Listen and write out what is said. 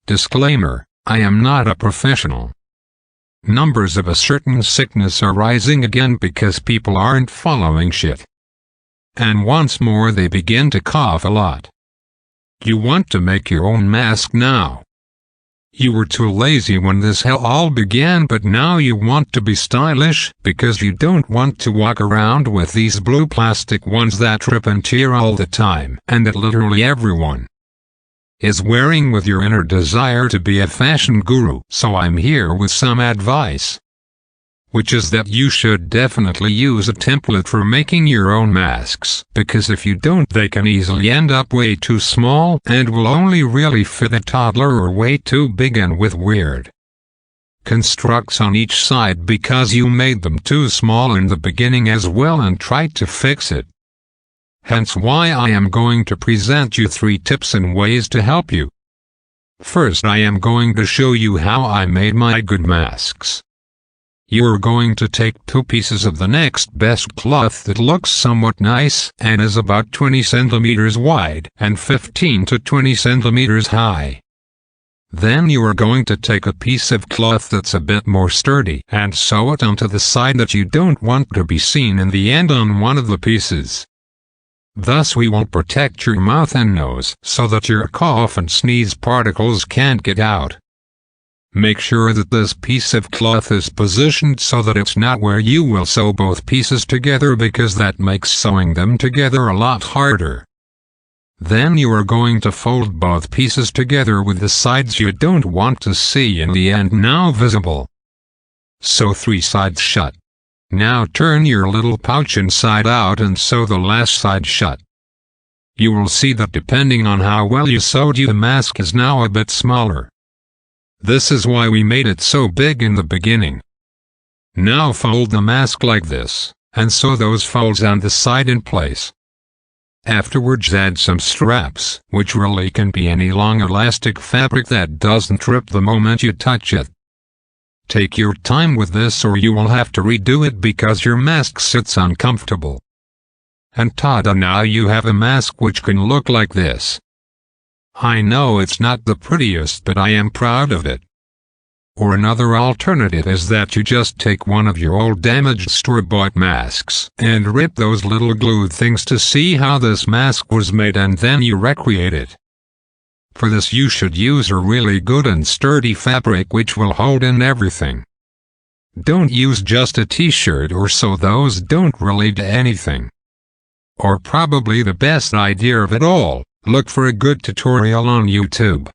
Disclaimer: I am not a professional. Numbers of a certain sickness are rising again because people aren't following shit. And once more they begin to cough a lot. You want to make your own mask now. You were too lazy when this hell all began, but now you want to be stylish because you don't want to walk around with these blue plastic ones that trip and tear all the time and that literally everyone is wearing with your inner desire to be a fashion guru. So I'm here with some advice, which is that you should definitely use a template for making your own masks, because if you don't they can easily end up way too small and will only really fit a toddler, or way too big and with weird constructs on each side because you made them too small in the beginning as well and tried to fix it. Hence why I am going to present you 3 tips and ways to help you. First, I am going to show you how I made my good masks. You are going to take 2 pieces of the next best cloth that looks somewhat nice and is about 20 centimeters wide and 15 to 20 centimeters high. Then you are going to take a piece of cloth that's a bit more sturdy and sew it onto the side that you don't want to be seen in the end on one of the pieces. Thus we will protect your mouth and nose so that your cough and sneeze particles can't get out. Make sure that this piece of cloth is positioned so that it's not where you will sew both pieces together, because that makes sewing them together a lot harder. Then you are going to fold both pieces together with the sides you don't want to see in the end now visible. Sew 3 sides shut. Now turn your little pouch inside out and sew the last side shut. You will see that depending on how well you sewed, the mask is now a bit smaller. This is why we made it so big in the beginning. Now fold the mask like this, and sew those folds on the side in place. Afterwards add some straps, which really can be any long elastic fabric that doesn't rip the moment you touch it. Take your time with this or you will have to redo it because your mask sits uncomfortable. And ta-da, now you have a mask which can look like this. I know it's not the prettiest, but I am proud of it. Or another alternative is that you just take one of your old damaged store-bought masks and rip those little glued things to see how this mask was made, and then you recreate it. For this you should use a really good and sturdy fabric which will hold in everything. Don't use just a t-shirt or so, those don't relate to anything. Or probably the best idea of it all, look for a good tutorial on YouTube.